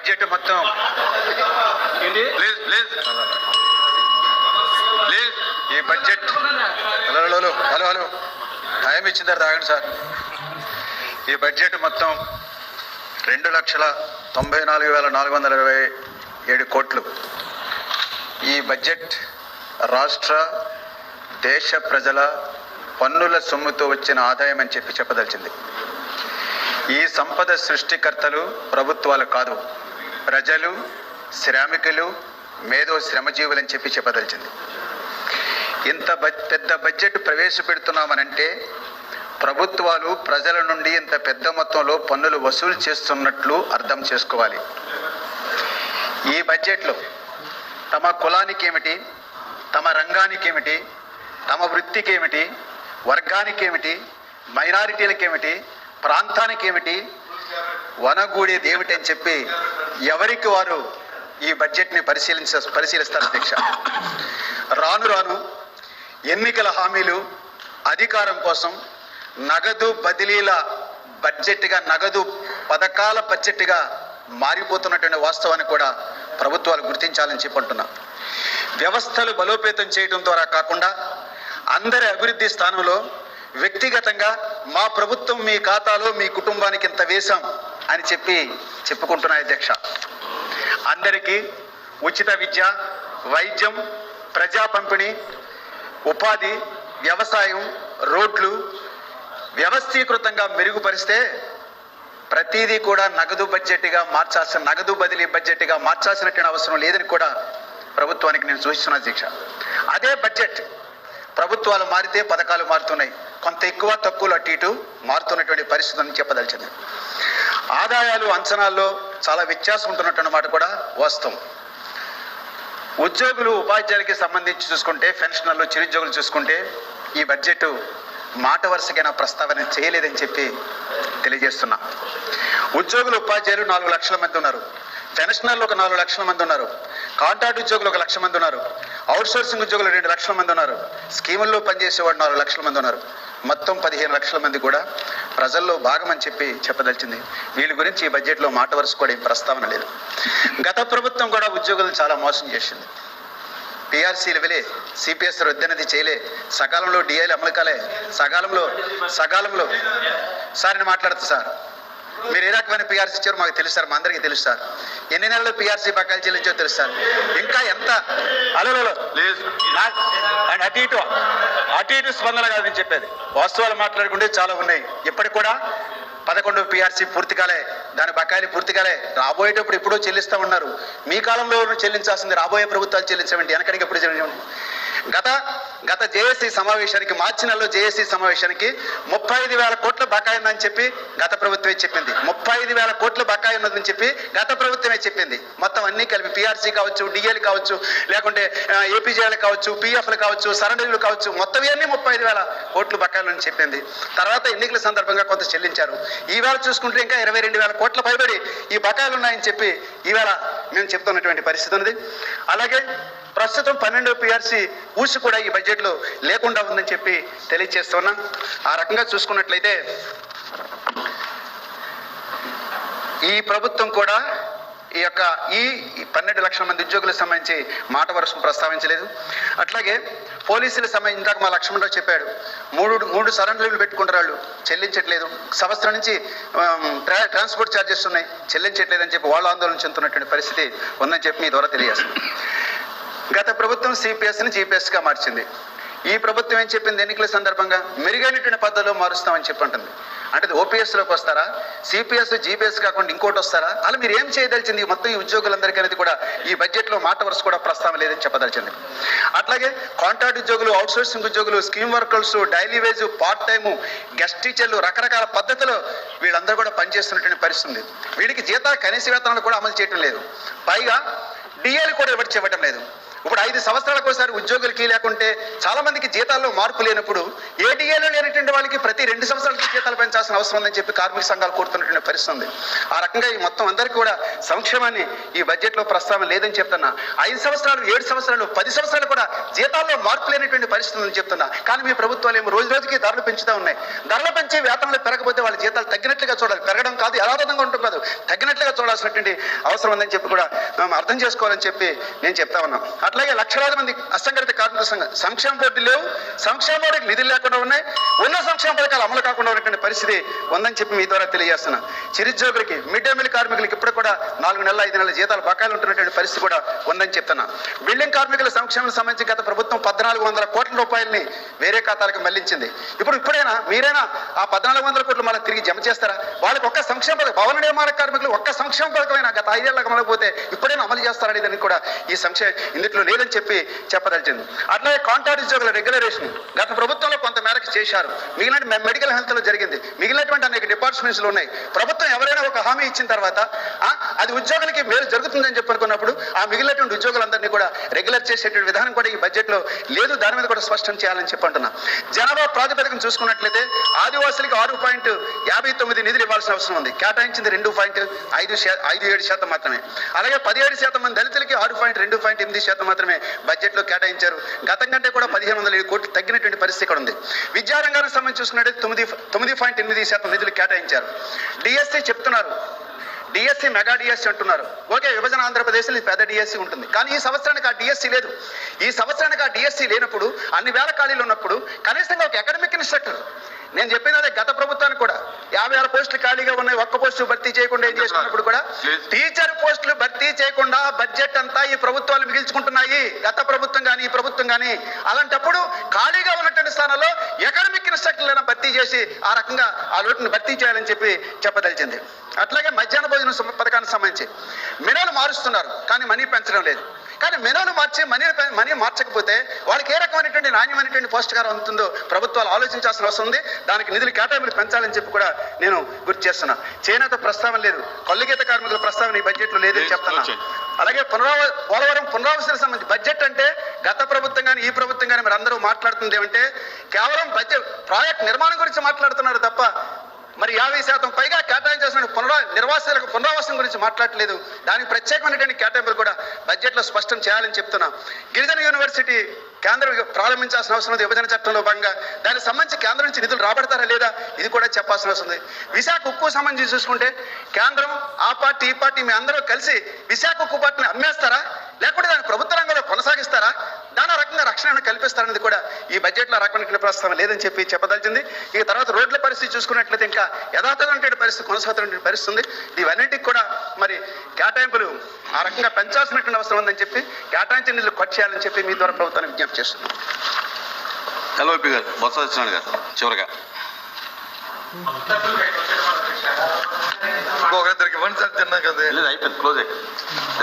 Budget మొత్తం ఈ budget hello time ఇచ్చిన తర్వాత ఆగండి సార్. ఈ బడ్జెట్ మొత్తం 2,94,427 కోట్లు. ఈ బడ్జెట్ రాష్ట్ర దేశ ప్రజల పన్నుల సొమ్ముతో వచ్చిన ఆదాయం అని చెప్పదలిచింది. ఈ సంపద సృష్టికర్తలు ప్రభుత్వాలు కాదు, ప్రజలు, శ్రామికులు, మేధో శ్రమజీవులని చెప్పదలిచింది. ఇంత పెద్ద బడ్జెట్ ప్రవేశపెడుతున్నామనంటే ప్రభుత్వాలు ప్రజల నుండి ఇంత పెద్ద మొత్తంలో పన్నులు వసూలు చేస్తున్నట్లు అర్థం చేసుకోవాలి. ఈ బడ్జెట్లో తమ కులానికి ఏమిటి, తమ రంగానికి ఏమిటి, తమ వృత్తికి ఏమిటి, వర్గానికి ఏమిటి, మైనారిటీలకు ఏమిటి, ప్రాంతానికి ఏమిటి, వనగూడేది ఏమిటి అని చెప్పి ఎవరికి వారు ఈ బడ్జెట్ని పరిశీలిస్తారు అధ్యక్ష. రాను రాను ఎన్నికల హామీలు, అధికారం కోసం నగదు బదిలీల బడ్జెట్గా, నగదు పథకాల బడ్జెట్గా మారిపోతున్నటువంటి వాస్తవాన్ని కూడా ప్రభుత్వాలు గుర్తించాలని చెప్పంటున్నా. వ్యవస్థలు బలోపేతం చేయడం ద్వారా కాకుండా అందరి అభివృద్ధి స్థానంలో వ్యక్తిగతంగా మా ప్రభుత్వం మీ ఖాతాలో మీ కుటుంబానికి ఇంత వేశాం అని చెప్పుకుంటున్నాయి అధ్యక్ష. అందరికీ ఉచిత విద్య, వైద్యం, ప్రజా పంపిణీ, ఉపాధి, వ్యవసాయం, రోడ్లు వ్యవస్థీకృతంగా మెరుగుపరిస్తే ప్రతిదీ కూడా నగదు బదిలీ బడ్జెట్గా మార్చాల్సినటువంటి అవసరం లేదని కూడా ప్రభుత్వానికి నేను సూచిస్తున్నా అధ్యక్ష. అదే బడ్జెట్ ప్రభుత్వాలు మారితే పథకాలు మారుతున్నాయి, కొంత ఎక్కువ తక్కువలు అటు ఇటు మారుతున్నటువంటి పరిస్థితులను చెప్పదలిచింది. ఆదాయాలు అంచనాల్లో చాలా వ్యత్యాసం ఉంటున్నటువంటి మాట కూడా వాస్తవం. ఉద్యోగులు, ఉపాధ్యాయులకి సంబంధించి చూసుకుంటే, పెన్షనర్లు, చిరుద్యోగులు చూసుకుంటే ఈ బడ్జెట్ మాట వరుసకైనా ప్రస్తావన చేయలేదని తెలియజేస్తున్నా. ఉద్యోగులు, ఉపాధ్యాయులు 4 లక్షల మంది ఉన్నారు, పెన్షనర్లు ఒక 4 లక్షల మంది ఉన్నారు, కాంట్రాక్ట్ ఉద్యోగులు 1 లక్ష మంది ఉన్నారు, అవుట్సోర్సింగ్ ఉద్యోగులు 2 లక్షల మంది ఉన్నారు, స్కీముల్లో పనిచేసేవాడు 4 లక్షల మంది ఉన్నారు. మొత్తం 15 లక్షల మంది కూడా ప్రజల్లో భాగమని చెప్పదలిచింది. వీళ్ళ గురించి ఈ బడ్జెట్లో మాట వరుస కూడా ఏం ప్రస్తావన లేదు. గత ప్రభుత్వం కూడా ఉద్యోగులను చాలా మోసం చేసింది. పిఆర్సీలు ఇవ్వలే, సిపిఎస్ రద్దనేది చేయలే, సకాలంలో డిఐలు అమలు కాలే, సకాలంలో సార్ నేను మాట్లాడుతా సార్, మీరు ఏ రకమైన పిఆర్సీ ఇచ్చారో మాకు తెలుసు సార్, మా అందరికీ తెలుసు సార్, ఎన్ని నెలలు పిఆర్సీ బకాయిలు చెల్లించో తెలుసు సార్, ఇంకా ఎంత అలో అండ్ అటు ఇటు స్పందన కాదు నేను చెప్పేది, వాస్తవాలు మాట్లాడుకుంటే చాలా ఉన్నాయి. ఇప్పటికి కూడా 11 పిఆర్సీ పూర్తి కాలే, దాని బకాయిలు పూర్తి కాలే, రాబోయేటప్పుడు ఎప్పుడో చెల్లిస్తూ ఉన్నారు. మీ కాలంలో చెల్లించాల్సింది రాబోయే ప్రభుత్వాలు చెల్లించమండి, వెనకడికి ఎప్పుడు చెల్లించండి. గత జేఏసీ సమావేశానికి, మార్చి నెలలో జేఏసీ సమావేశానికి 35,000 కోట్ల బకాయి ఉందని చెప్పి గత ప్రభుత్వమే చెప్పింది. 35,000 కోట్ల బకాయి ఉన్నదని చెప్పి గత ప్రభుత్వమే చెప్పింది. మొత్తం అన్ని కలిపి పిఆర్సీ కావచ్చు, డిఏలు కావచ్చు, లేకుంటే ఏపీజేలు కావచ్చు, పిఎఫ్లు కావచ్చు, సరెండర్లు కావచ్చు, మొత్తం అన్ని 35,000 కోట్ల బకాయిలు అని చెప్పింది. తర్వాత ఎన్నికల సందర్భంగా కొంత చెల్లించారు. ఈవేళ చూసుకుంటే ఇంకా 22,000 కోట్ల పైబడి ఈ బకాయిలు ఉన్నాయని చెప్పి ఈవేళ మేము చెప్తున్నటువంటి పరిస్థితి ఉంది. అలాగే ప్రస్తుతం 12 పిఆర్సీ ఊసి కూడా ఈ బడ్జెట్లో లేకుండా ఉందని చెప్పి తెలియజేస్తున్నాం. ఆ రకంగా చూసుకున్నట్లయితే ఈ ప్రభుత్వం కూడా ఈ 12 లక్షల మంది ఉద్యోగులకు సంబంధించి మాట వరుసకు ప్రస్తావించలేదు. అట్లాగే పోలీసులకు సంబంధించి ఇందాక మా లక్ష్మణరావు చెప్పాడు, మూడు సరెండర్లు పెట్టుకుంటారు, వాళ్ళు చెల్లించట్లేదు, సంవత్సరం నుంచి ట్రాన్స్పోర్ట్ ఛార్జెస్ ఉన్నాయి, చెల్లించట్లేదని చెప్పి వాళ్ళు ఆందోళన చెందుతున్నటువంటి పరిస్థితి ఉందని చెప్పి మీ ద్వారా తెలియజేస్తుంది. గత ప్రభుత్వం సిపిఎస్ని జీపీఎస్గా మార్చింది. ఈ ప్రభుత్వం ఏం చెప్పింది, ఎన్నికల సందర్భంగా మెరుగైనటువంటి పద్ధతిలో మారుస్తామని చెప్పి అంటుంది. అంటే ఓపీఎస్లోకి వస్తారా, సిపిఎస్ జీపీఎస్ కాకుండా ఇంకోటి వస్తారా, అలా మీరు ఏం చేయదలిచింది మొత్తం ఈ ఉద్యోగులందరికీ అనేది కూడా ఈ బడ్జెట్లో మాట వరుస కూడా ప్రస్తావన లేదని చెప్పదలిచింది. అట్లాగే కాంట్రాక్ట్ ఉద్యోగులు, అవుట్సోర్సింగ్ ఉద్యోగులు, scheme workers, daily wage, part time, guest టీచర్లు, రకరకాల పద్ధతిలో వీళ్ళందరూ కూడా పనిచేస్తున్నటువంటి పరిస్థితి ఉంది. వీళ్ళకి కనీస వేతనాలు కూడా అమలు చేయటం లేదు. పైగా డిఏలు కూడా ఎవరు చెప్పడం లేదు. ఇప్పుడు 5 సంవత్సరాలకు ఒకసారి ఉద్యోగులకి లేకుంటే చాలా మందికి జీతాల్లో మార్పు లేనప్పుడు ఏటీఏలో లేనటువంటి వాళ్ళకి ప్రతి 2 సంవత్సరాలకి జీతాలు పెంచాల్సిన అవసరం ఉందని చెప్పి కార్మిక సంఘాలు కోరుతున్నటువంటి పరిస్థితి ఉంది. ఆ రకంగా ఈ మొత్తం అందరికీ కూడా సంక్షేమాన్ని ఈ బడ్జెట్లో ప్రస్తావన లేదని చెప్తున్నా. 5 సంవత్సరాలు, 7 సంవత్సరాలు, 10 సంవత్సరాలు కూడా జీతాల్లో మార్పు లేనటువంటి పరిస్థితి ఉందని చెప్తున్నా. కానీ మీ ప్రభుత్వాలు ఏమో రోజు రోజుకి ధరలు పెంచుతూ ఉన్నాయి. ధరలు పెంచి వేతనాలు పెరగకపోతే వాళ్ళ జీతాలు తగ్గినట్లుగా చూడాలి. పెరగడం కాదు, యథాతథంగా ఉంటుంది కాదు, తగ్గినట్లుగా చూడాల్సినటువంటి అవసరం ఉందని చెప్పి కూడా మనం అర్థం చేసుకోవాలని చెప్పి నేను చెప్తా ఉన్నాం. అట్లాగే లక్షలాది మంది అసంఘటిత కార్మిక సంక్షేమ బోర్డు లేవు, సంక్షేమ బోర్డుకి నిధులు లేకుండా ఉన్నాయి, ఉన్న సంక్షేమ పథకాలు అమలు కాకుండా ఉన్నటువంటి పరిస్థితి ఉందని చెప్పి మీ ద్వారా తెలియజేస్తున్నా. చిరుద్యోగులకి, మిడ్ డే మీల్ కార్మికులకి ఇప్పుడు కూడా 4 నెలల 5 నెలల జీతాలు బకాయిలు ఉంటున్నటువంటి పరిస్థితి కూడా ఉందని చెప్తున్నా. బిల్డింగ్ కార్మికుల సంక్షేమం సంబంధించి గత ప్రభుత్వం 1400 కోట్ల రూపాయలని వేరే ఖాతాలకు మళ్లించింది. ఇప్పుడైనా మీరైనా ఆ 1400 కోట్లు మళ్ళీ తిరిగి జమ చేస్తారా? వాళ్ళకి ఒక్క సంక్షేమ పథకం, భవన నిర్మాణ కార్మికులు ఒక్క సంక్షేమ పథకమైనా గత 5 ఏళ్ళకి అమలకపోతే ఇప్పుడైనా అమలు చేస్తారనేదని కూడా ఈ ఇందులో లేదని చెప్పి చెప్పదలిచింది. అట్లాగే కాంట్రాక్ట్ ఉద్యోగుల రెగ్యులరేషన్ గత ప్రభుత్వంలో కొంత మేరకు చేశారు. మిగిలిన మెడికల్ హెల్త్ లో జరిగింది. మిగిలినటువంటి అనేక డిపార్ట్మెంట్స్ లో ఉన్నాయి. ప్రభుత్వం ఎవరైనా ఒక హామీ ఇచ్చిన తర్వాత అది ఉద్యోగులకి మేలు జరుగుతుందని చెప్పి అనుకున్నప్పుడు ఆ మిగిలినటువంటి ఉద్యోగులందరినీ కూడా రెగ్యులర్ చేసేటువంటి విధానం కూడా ఈ బడ్జెట్ లో లేదు. దాని మీద కూడా స్పష్టం చేయాలని చెప్పి అంటున్నా. జనాభా ప్రాతిపదికను చూసుకున్నట్లయితే ఆదివాసులకి 6.59 నిధులు ఇవ్వాల్సిన అవసరం ఉంది. కేటాయించింది 2.57% మాత్రమే. అలాగే 17% మంది దళితులకి 6.2.8% మాత్రమే బడ్జెట్ లో కేటాయించారు. గతం కంటే కూడా 1507 కోట్లు తగ్గినటువంటి పరిస్థితి ఇక్కడ ఉంది. విద్యారంగానికి సంబంధించి చూసుకున్నట్టు 9.8% నిధులు కేటాయించారు. డిఎస్సి చెప్తున్నారు, డిఎస్సి మెగా డిఎస్సి అంటున్నారు. ఓకే, విభజన ఆంధ్రప్రదేశ్లో పెద్ద డిఎస్సి ఉంటుంది. కానీ ఈ సంవత్సరానికి ఆ డిఎస్సి లేదు. ఈ సంవత్సరానికి ఆ డిఎస్సి లేనప్పుడు, అన్ని వేల ఖాళీలు ఉన్నప్పుడు కనీసంగా ఒక అకాడమిక్ ఇన్స్ట్రక్టర్, నేను చెప్పిన అదే గత ప్రభుత్వానికి కూడా 50,000 పోస్టులు ఖాళీగా ఉన్నాయి, ఒక్క పోస్టు భర్తీ చేయకుండా ఏం చేసుకున్నప్పుడు కూడా టీచర్ పోస్టులు భర్తీ చేయకుండా బడ్జెట్ అంతా ఈ ప్రభుత్వాలు మిగిల్చుకుంటున్నాయి. గత ప్రభుత్వం కానీ ఈ ప్రభుత్వం కానీ. అలాంటప్పుడు ఖాళీగా ఉన్నటువంటి స్థానంలో అకాడమిక్ ఇన్స్ట్రక్టర్లను భర్తీ చేసి ఆ రకంగా ఆ లోటును భర్తీ చేయాలని చెప్పి చెప్పదలిచింది. అట్లాగే మధ్యాహ్న భోజన పథకానికి సంబంధించి మెనూలు మారుస్తున్నారు, కానీ మనీ పెంచడం లేదు. కానీ మెనూలు మార్చి మనీ మార్చకపోతే వాళ్ళకి ఏ రకమైనటువంటి నాణ్యమైనటువంటి పౌష్టికారం అందుతుందో ప్రభుత్వాలు ఆలోచించాల్సిన అవసరం ఉంది. దానికి నిధులు కేటాయింపులు పెంచాలని చెప్పి కూడా నేను గుర్తు చేస్తున్నా. చేనేత ప్రస్తావన లేదు, కల్లుగీత కార్మికుల ప్రస్తావన ఈ బడ్జెట్ లో లేదని చెప్తున్నా. అలాగే పోలవరం పునరావాసానికి సంబంధించి బడ్జెట్ అంటే గత ప్రభుత్వం కానీ ఈ ప్రభుత్వం కానీ మరి అందరూ మాట్లాడుతుంది ఏమంటే కేవలం బడ్జెట్ ప్రాజెక్ట్ నిర్మాణం గురించి మాట్లాడుతున్నారు తప్ప మరి 50% పైగా కేటాయించాల్సిన నిర్వాసాలకు పునరావాసం గురించి మాట్లాడలేదు. దానికి ప్రత్యేకమైనటువంటి కేటాయింపులు కూడా బడ్జెట్ లో స్పష్టం చేయాలని చెప్తున్నా. గిరిజన యూనివర్సిటీ కేంద్రం ప్రారంభించాల్సిన అవసరం ఉంది విభజన చట్టంలో భాగంగా. దానికి సంబంధించి కేంద్రం నుంచి నిధులు రాబడతారా లేదా ఇది కూడా చెప్పాల్సిన అవసరం ఉంది. విశాఖ ఉక్కు సంబంధించి చూసుకుంటే కేంద్రం ఆ పార్టీ ఈ పార్టీ మీ అందరూ కలిసి విశాఖ ఉక్కు పార్టీని అమ్మేస్తారా, లేకుంటే దాన్ని ప్రభుత్వ రంగంలో కొనసాగిస్తారా, దాని రకంగా రక్షణ కల్పిస్తారనేది కూడా ఈ బడ్జెట్ లో రకమైన ప్రస్తావన లేదని చెప్పి చెప్పదలిచింది. ఇక తర్వాత రోడ్ల పరిస్థితి చూసుకున్నట్లయితే ఇంకా యథాతథమైన పరిస్థితి కొనసాగుతున్న పరిస్థితి ఉంది. ఇవన్నింటికి కూడా మరి కేటాయింపులు ఆ రకంగా పెంచాల్సినటువంటి అవసరం ఉందని చెప్పి కేటాయించిన నిధులు ఖర్చు చేయాలని చెప్పి మీ ద్వారా ప్రభుత్వాన్ని విజ్ఞప్తి చేస్తున్నాం. ఎల్ఓపి గారు, బొత్స సత్యనారాయణ గారు చివరిగా ఒకరిద్దరికి ఇవ్వండి సార్, తిన్నా కదా అయిపోయింది, క్లోజ్ అయిపోయింది.